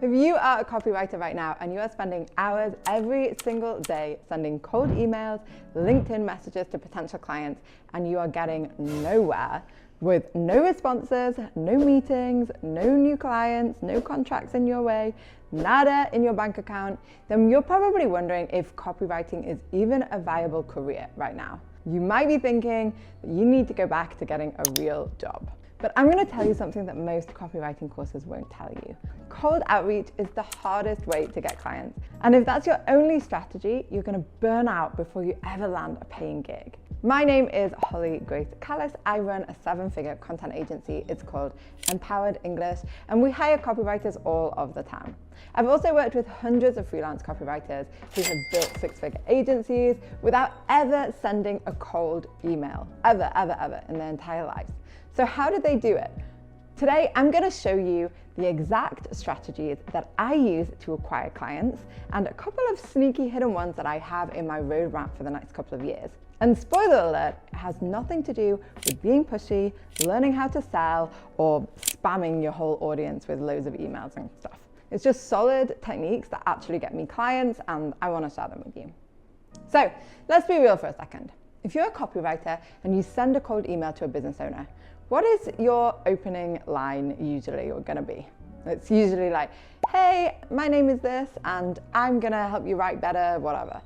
If you are a copywriter right now and you are spending hours every single day sending cold emails, LinkedIn messages to potential clients, and you are getting nowhere with no responses, no meetings, no new clients, no contracts in your way, nada in your bank account, then you're probably wondering if copywriting is even a viable career right now. You might be thinking that you need to go back to getting a real job. But I'm going to tell you something that most copywriting courses won't tell you. Cold outreach is the hardest way to get clients. And if that's your only strategy, you're going to burn out before you ever land a paying gig. My name is 𝗧𝗛𝗣𝗨𝗟𝗏. I run a 7-figure content agency. It's called Empowered English, and we hire copywriters all of the time. I've also worked with hundreds of freelance copywriters who have built 6-figure agencies without ever sending a cold email, ever in their entire lives. So how did they do it? Today, I'm going to show you the exact strategies that I use to acquire clients and a couple of sneaky hidden ones that I have in my roadmap for the next couple of years. And spoiler alert, it has nothing to do with being pushy, learning how to sell, or spamming your whole audience with loads of emails and stuff. It's just solid techniques that actually get me clients, and I want to share them with you. So let's be real for a second. If you're a copywriter and you send a cold email to a business owner, what is your opening line usually going to be? It's usually like, hey, my name is this, and I'm going to help you write better, whatever.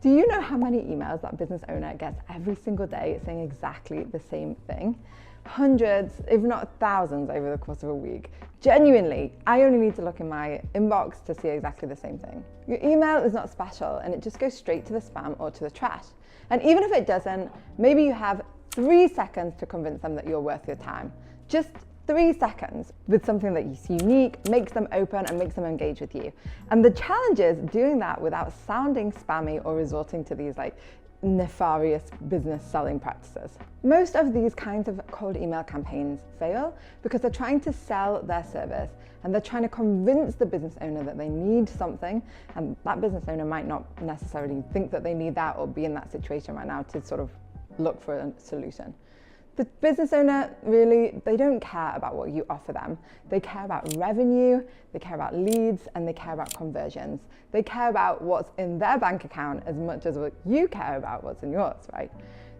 Do you know how many emails that business owner gets every single day saying exactly the same thing? Hundreds, if not thousands, over the course of a week. Genuinely, I only need to look in my inbox to see exactly the same thing. Your email is not special, and it just goes straight to the spam or to the trash. And even if it doesn't, maybe you have 3 seconds to convince them that you're worth your time. Just 3 seconds with something that is unique, makes them open and makes them engage with you. And the challenge is doing that without sounding spammy or resorting to these nefarious business selling practices. Most of these kinds of cold email campaigns fail because they're trying to sell their service and they're trying to convince the business owner that they need something, and that business owner might not necessarily think that they need that or be in that situation right now to sort of look for a solution. The business owner, really, they don't care about what you offer them. They care about revenue, they care about leads, and they care about conversions. They care about what's in their bank account as much as what you care about what's in yours, right?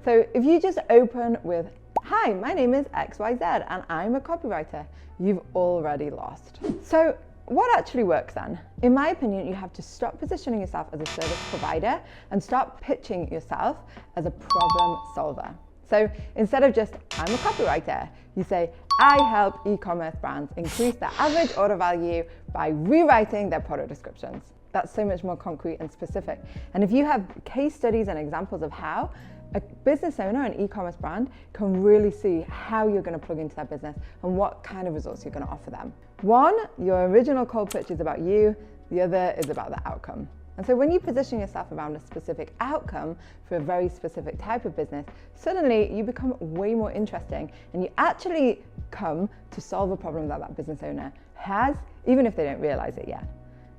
So if you just open with, hi, my name is XYZ and I'm a copywriter, you've already lost. So what actually works then? In my opinion, you have to stop positioning yourself as a service provider and start pitching yourself as a problem solver. So instead of just, I'm a copywriter, you say, I help e-commerce brands increase their average order value by rewriting their product descriptions. That's so much more concrete and specific. And if you have case studies and examples of how, a business owner, an e-commerce brand, can really see how you're going to plug into their business and what kind of results you're going to offer them. One, your original cold pitch is about you. The other is about the outcome. And so when you position yourself around a specific outcome for a very specific type of business, suddenly you become way more interesting and you actually come to solve a problem that that business owner has, even if they don't realize it yet.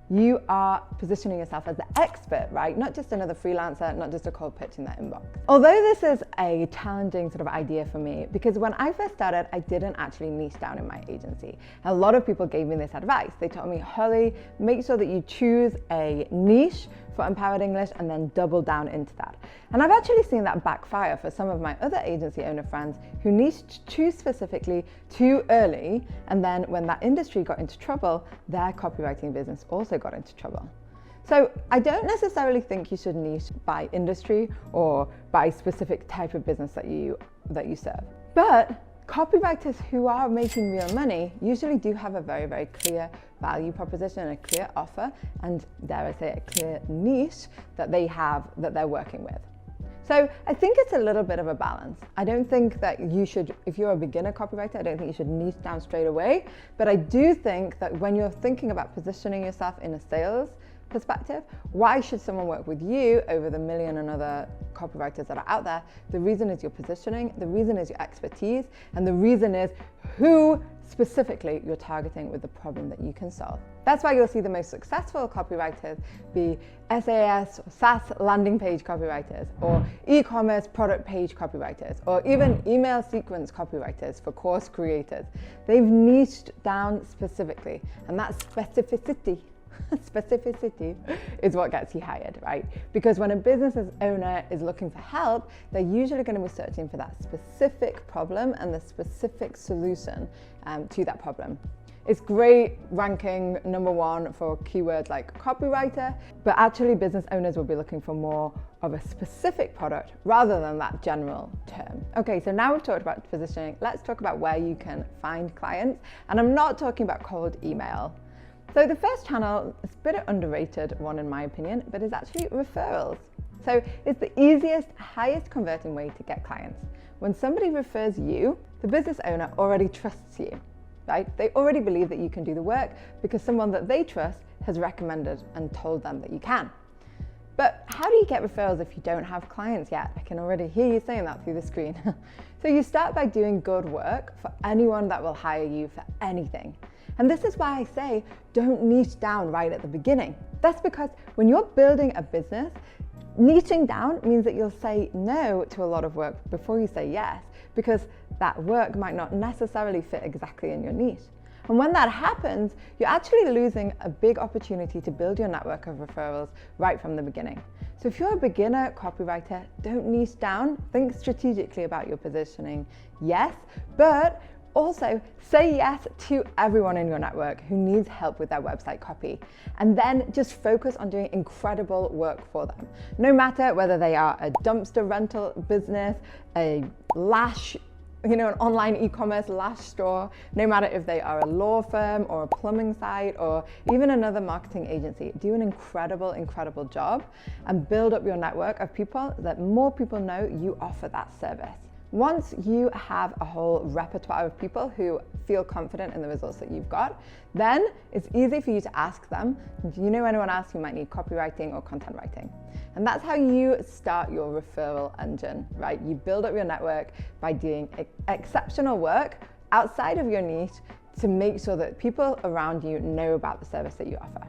You are positioning yourself as the expert, right? Not just another freelancer, not just a cold pitch in their inbox. Although this is a challenging sort of idea for me, because when I first started, I didn't actually niche down in my agency. A lot of people gave me this advice. They told me, Holly, make sure that you choose a niche for Empowered English and then double down into that. And I've actually seen that backfire for some of my other agency owner friends who niched too specifically too early, and then when that industry got into trouble, their copywriting business also got into trouble. So I don't necessarily think you should niche by industry or by specific type of business that you serve. But copywriters who are making real money usually do have a very, very clear value proposition and a clear offer, and dare I say a clear niche that they have that they're working with. So I think it's a little bit of a balance. I don't think that you should, if you're a beginner copywriter, I don't think you should niche down straight away. But I do think that when you're thinking about positioning yourself in a sales perspective, why should someone work with you over the million and other copywriters that are out there? The reason is your positioning, the reason is your expertise, and the reason is who specifically you're targeting with the problem that you can solve. That's why you'll see the most successful copywriters be SAS or SaaS landing page copywriters, or e-commerce product page copywriters, or even email sequence copywriters for course creators. They've niched down specifically, and that specificity is what gets you hired, right? Because when a business owner is looking for help, they're usually going to be searching for that specific problem and the specific solution to that problem. It's great ranking #1 for keywords like copywriter, but actually business owners will be looking for more of a specific product rather than that general term. Okay, so now we've talked about positioning, let's talk about where you can find clients. And I'm not talking about cold email. So the first channel is a bit underrated one in my opinion, but is actually referrals. So it's the easiest, highest converting way to get clients. When somebody refers you, the business owner already trusts you, right? They already believe that you can do the work because someone that they trust has recommended and told them that you can. But how do you get referrals if you don't have clients yet? I can already hear you saying that through the screen. So you start by doing good work for anyone that will hire you for anything. And this is why I say don't niche down right at the beginning. That's because when you're building a business, niching down means that you'll say no to a lot of work before you say yes, because that work might not necessarily fit exactly in your niche. And when that happens, you're actually losing a big opportunity to build your network of referrals right from the beginning. So if you're a beginner copywriter, don't niche down, think strategically about your positioning, yes, but also say yes to everyone in your network who needs help with their website copy. And then just focus on doing incredible work for them. No matter whether they are a dumpster rental business, a lash, an online e-commerce lash store, no matter if they are a law firm or a plumbing site or even another marketing agency, do an incredible job and build up your network of people that more people know you offer that service. Once you have a whole repertoire of people who feel confident in the results that you've got, then it's easy for you to ask them, do you know anyone else who might need copywriting or content writing? And that's how you start your referral engine, right? You build up your network by doing exceptional work outside of your niche to make sure that people around you know about the service that you offer.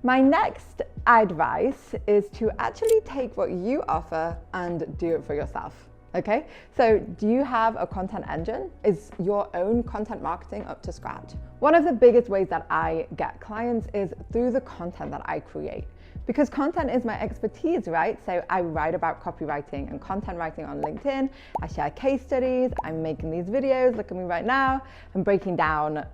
My next advice is to actually take what you offer and do it for yourself. Okay, so do you have a content engine? Is your own content marketing up to scratch? One of the biggest ways that I get clients is through the content that I create. Because content is my expertise, right? So I write about copywriting and content writing on LinkedIn. I share case studies. I'm making these videos. Look at me right now. I'm breaking down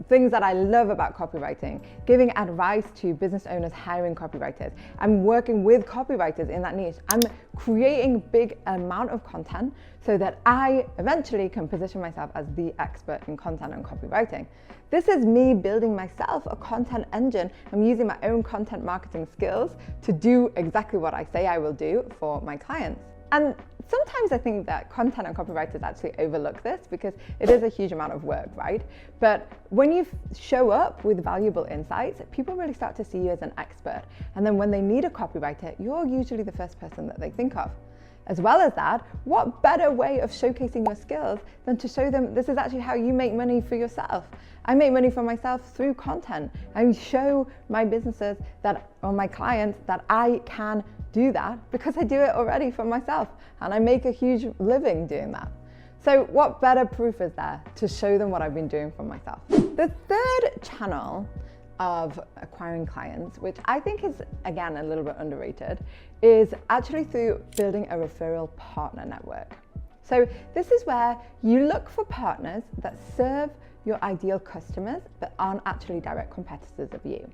things that I love about copywriting, giving advice to business owners hiring copywriters. I'm working with copywriters in that niche. I'm creating big amount of content so that I eventually can position myself as the expert in content and copywriting. This is me building myself a content engine. I'm using my own content marketing skills to do exactly what I say I will do for my clients. And sometimes I think that content and copywriters actually overlook this because it is a huge amount of work, right? But when you show up with valuable insights, people really start to see you as an expert. And then when they need a copywriter, you're usually the first person that they think of. As well as that, what better way of showcasing your skills than to show them this is actually how you make money for yourself. I make money for myself through content. I show my businesses or my clients that I can do that because I do it already for myself and I make a huge living doing that. So what better proof is there to show them what I've been doing for myself? The third channel of acquiring clients, which I think is again a little bit underrated, is actually through building a referral partner network. So this is where you look for partners that serve your ideal customers but aren't actually direct competitors of you.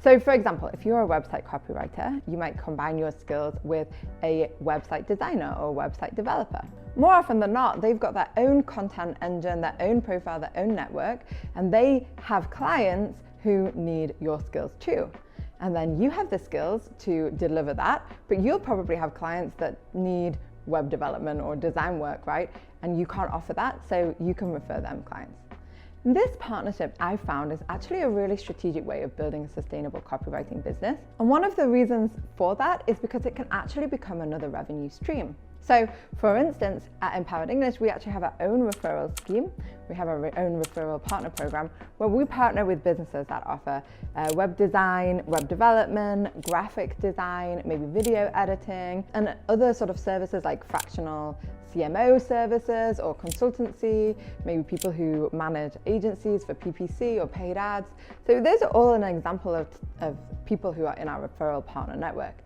So for example, if you're a website copywriter, you might combine your skills with a website designer or website developer. More often than not, they've got their own content engine, their own profile, their own network, and they have clients who need your skills too. And then you have the skills to deliver that, but you'll probably have clients that need web development or design work, right? And you can't offer that, so you can refer them clients. This partnership I found is actually a really strategic way of building a sustainable copywriting business. And one of the reasons for that is because it can actually become another revenue stream. So for instance, at Empowered English, we actually have our own referral scheme. We have our own referral partner program where we partner with businesses that offer web design, web development, graphic design, maybe video editing, and other sort of services like fractional CMO services or consultancy, maybe people who manage agencies for PPC or paid ads. So those are all an example of people who are in our referral partner network.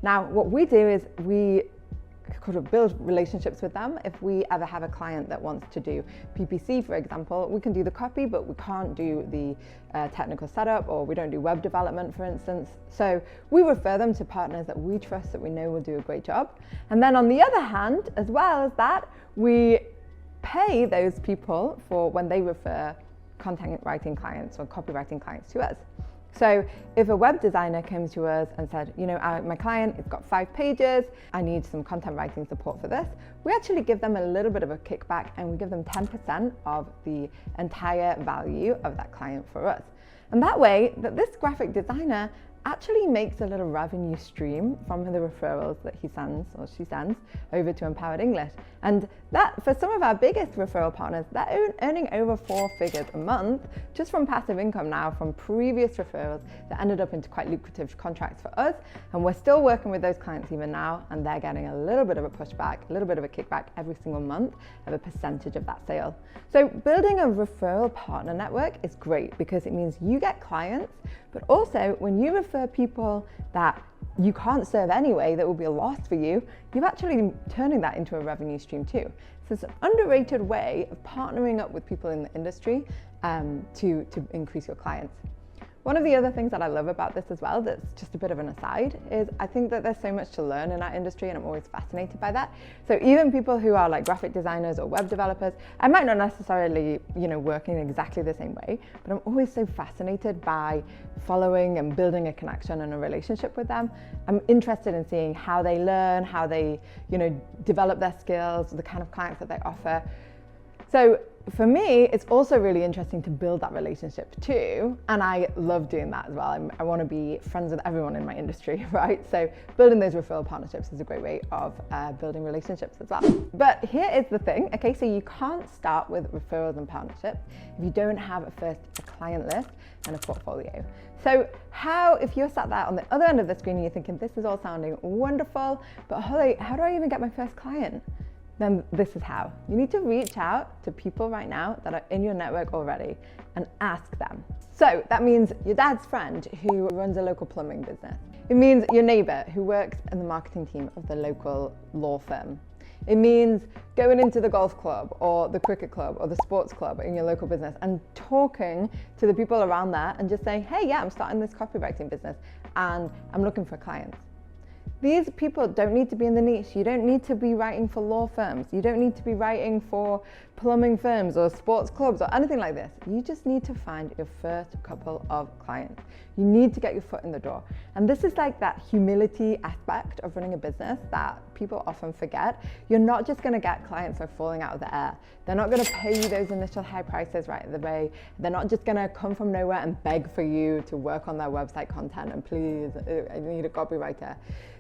Now, what we do is we kind of build relationships with them. If we ever have a client that wants to do PPC, for example, we can do the copy, but we can't do the technical setup, or we don't do web development, for instance. So we refer them to partners that we trust, that we know will do a great job. And then on the other hand, as well as that, we pay those people for when they refer content writing clients or copywriting clients to us. So if a web designer came to us and said, you know, my client, it's got 5 pages, I need some content writing support for this, we actually give them a little bit of a kickback, and we give them 10% of the entire value of that client for us. And that way, that this graphic designer actually makes a little revenue stream from the referrals that he sends or she sends over to Empowered English. And that, for some of our biggest referral partners, they're earning over 4 figures a month just from passive income now from previous referrals that ended up into quite lucrative contracts for us. And we're still working with those clients even now, and they're getting a little bit of a pushback, a little bit of a kickback every single month of a percentage of that sale. So building a referral partner network is great because it means you get clients, but also when you refer people that you can't serve anyway, that will be a loss for you, you're actually turning that into a revenue stream too. So it's an underrated way of partnering up with people in the industry to increase your clients. One of the other things that I love about this as well, that's just a bit of an aside, is I think that there's so much to learn in our industry, and I'm always fascinated by that. So even people who are like graphic designers or web developers, I might not necessarily, you know, work in exactly the same way, but I'm always so fascinated by following and building a connection and a relationship with them. I'm interested in seeing how they learn, how they, you know, develop their skills, the kind of clients that they offer. So for me, it's also really interesting to build that relationship too, and I love doing that as well. I want to be friends with everyone in my industry, right? So building those referral partnerships is a great way of building relationships as well. But here is the thing, okay, so you can't start with referrals and partnerships if you don't have a client list and a portfolio. So if you're sat there on the other end of the screen and you're thinking, this is all sounding wonderful, but Holly, how do I even get my first client? Then this is how. You need to reach out to people right now that are in your network already and ask them. So that means your dad's friend who runs a local plumbing business. It means your neighbor who works in the marketing team of the local law firm. It means going into the golf club or the cricket club or the sports club in your local business and talking to the people around there and just saying, hey, yeah, I'm starting this copywriting business and I'm looking for clients. These people don't need to be in the niche. You don't need to be writing for law firms. You don't need to be writing for plumbing firms or sports clubs or anything like this. You just need to find your first couple of clients. You need to get your foot in the door. And this is like that humility aspect of running a business that people often forget. You're not just going to get clients by falling out of the air. They're not going to pay you those initial high prices right at the way. They're not just going to come from nowhere and beg for you to work on their website content and please, I need a copywriter.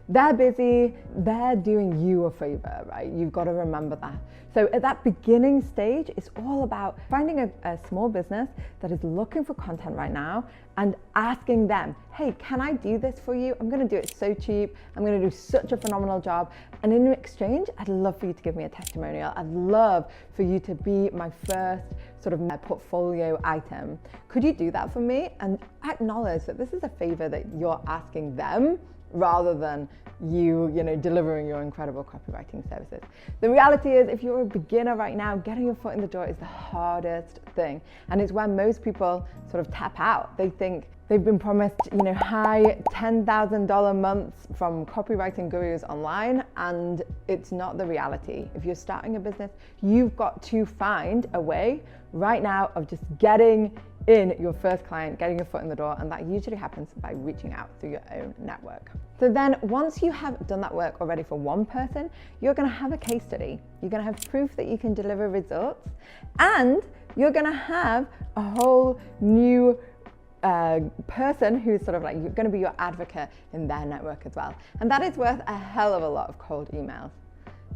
They're busy, they're doing you a favor, right? You've got to remember that. So at that beginning stage, it's all about finding a small business that is looking for content right now and asking them, hey, can I do this for you? I'm going to do it so cheap. I'm going to do such a phenomenal job. And in exchange, I'd love for you to give me a testimonial. I'd love for you to be my first sort of portfolio item. Could you do that for me? And acknowledge that this is a favor that you're asking them rather than you delivering your incredible copywriting services. The reality is, if you're a beginner right now, getting your foot in the door is the hardest thing. And it's where most people sort of tap out. They think they've been promised, high $10,000 months from copywriting gurus online, and it's not the reality. If you're starting a business, you've got to find a way right now of just getting in your first client, getting your foot in the door, and that usually happens by reaching out through your own network. So then once you have done that work already for one person, you're going to have a case study. You're going to have proof that you can deliver results, and you're going to have a whole new person who's sort of like, you're going to be your advocate in their network as well. And that is worth a hell of a lot of cold emails.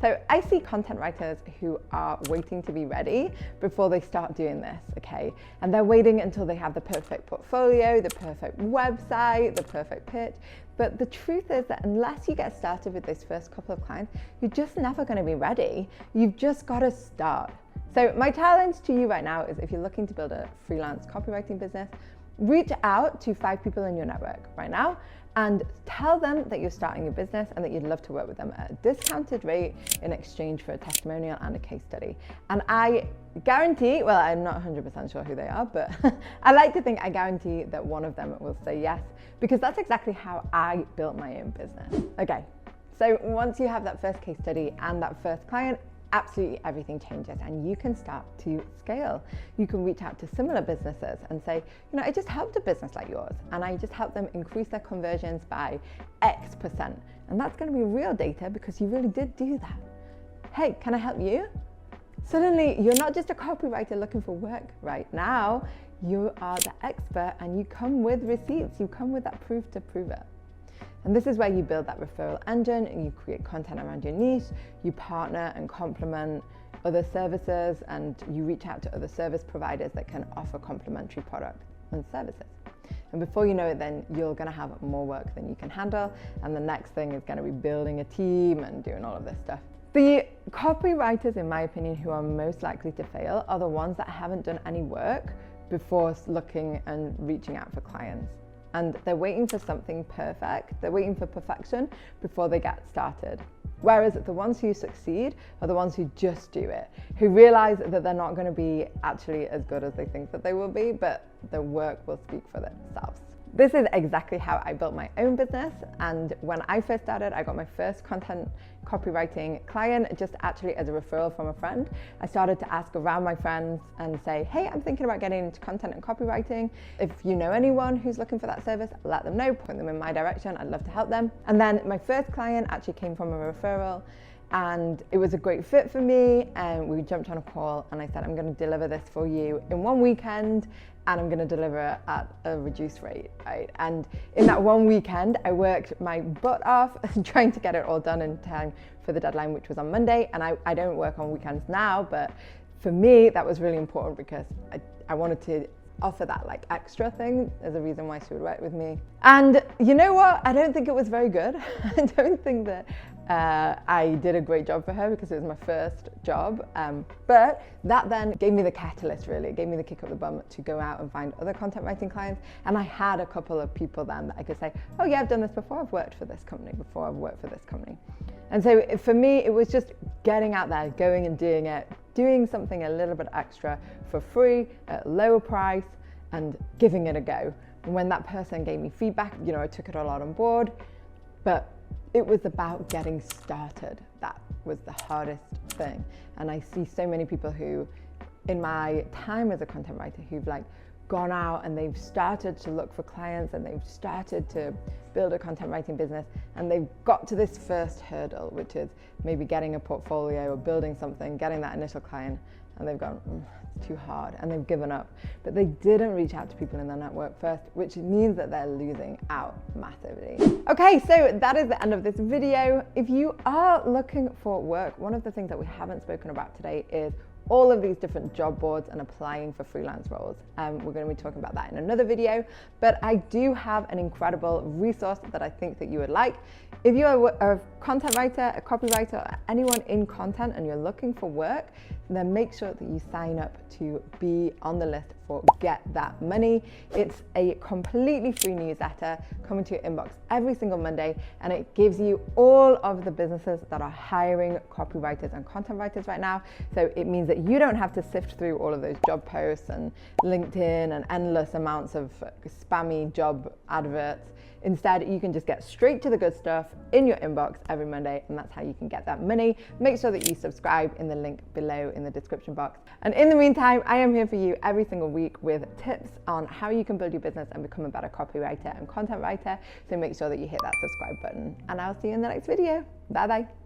So I see content writers who are waiting to be ready before they start doing this, okay? And they're waiting until they have the perfect portfolio, the perfect website, the perfect pitch. But the truth is that unless you get started with those first couple of clients, you're just never going to be ready. You've just got to start. So my challenge to you right now is, if you're looking to build a freelance copywriting business, reach out to 5 people in your network right now and tell them that you're starting your business and that you'd love to work with them at a discounted rate in exchange for a testimonial and a case study. And I guarantee, well, I'm not 100% sure who they are, but I like to think I guarantee that one of them will say yes, because that's exactly how I built my own business. Okay, so once you have that first case study and that first client, absolutely everything changes and you can start to scale. You can reach out to similar businesses and say, you know, I just helped a business like yours and I just helped them increase their conversions by X%. And that's going to be real data because you really did do that. Hey, can I help you? Suddenly, you're not just a copywriter looking for work right now. You are the expert and you come with receipts. You come with that proof to prove it. And this is where you build that referral engine and you create content around your niche, you partner and complement other services, and you reach out to other service providers that can offer complementary products and services. And before you know it, then you're going to have more work than you can handle. And the next thing is going to be building a team and doing all of this stuff. The copywriters, in my opinion, who are most likely to fail are the ones that haven't done any work before looking and reaching out for clients. And they're waiting for something perfect. They're waiting for perfection before they get started. Whereas the ones who succeed are the ones who just do it, who realize that they're not going to be actually as good as they think that they will be, but the work will speak for themselves. This is exactly how I built my own business. And when I first started, I got my first content copywriting client just actually as a referral from a friend. I started to ask around my friends and say, hey, I'm thinking about getting into content and copywriting. If you know anyone who's looking for that service, let them know, point them in my direction. I'd love to help them. And then my first client actually came from a referral. And it was a great fit for me, and we jumped on a call and I said, I'm going to deliver this for you in one weekend and I'm going to deliver it at a reduced rate, right? And in that one weekend, I worked my butt off trying to get it all done in time for the deadline, which was on Monday. And I don't work on weekends now, but for me, that was really important because I wanted to offer that like extra thing as a reason why she would work with me. And you know what? I don't think it was very good. I don't think that I did a great job for her because it was my first job. But that then gave me the catalyst, really. It gave me the kick up the bum to go out and find other content writing clients. And I had a couple of people then that I could say, oh yeah, I've done this before. I've worked for this company before. I've worked for this company. And so for me, it was just getting out there, going and doing it, doing something a little bit extra for free at a lower price and giving it a go. And when that person gave me feedback, you know, I took it all out on board, but it was about getting started. That was the hardest thing. And I see so many people who, in my time as a content writer, who've like gone out and they've started to look for clients and they've started to build a content writing business and they've got to this first hurdle, which is maybe getting a portfolio or building something, getting that initial client, and they've gone, it's too hard, and they've given up. But they didn't reach out to people in their network first, which means that they're losing out massively. Okay, so that is the end of this video. If you are looking for work, one of the things that we haven't spoken about today is all of these different job boards and applying for freelance roles. We're going to be talking about that in another video, but I do have an incredible resource that I think that you would like. If you are a content writer, a copywriter, or anyone in content and you're looking for work, then make sure that you sign up to be on the list for Get That Money. It's a completely free newsletter coming to your inbox every single Monday, and it gives you all of the businesses that are hiring copywriters and content writers right now. So it means that you don't have to sift through all of those job posts and LinkedIn and endless amounts of spammy job adverts. Instead, you can just get straight to the good stuff in your inbox every Monday, and that's how you can get that money. Make sure that you subscribe in the link below in the description box. And in the meantime, I am here for you every single week with tips on how you can build your business and become a better copywriter and content writer. So make sure that you hit that subscribe button, and I'll see you in the next video. Bye bye.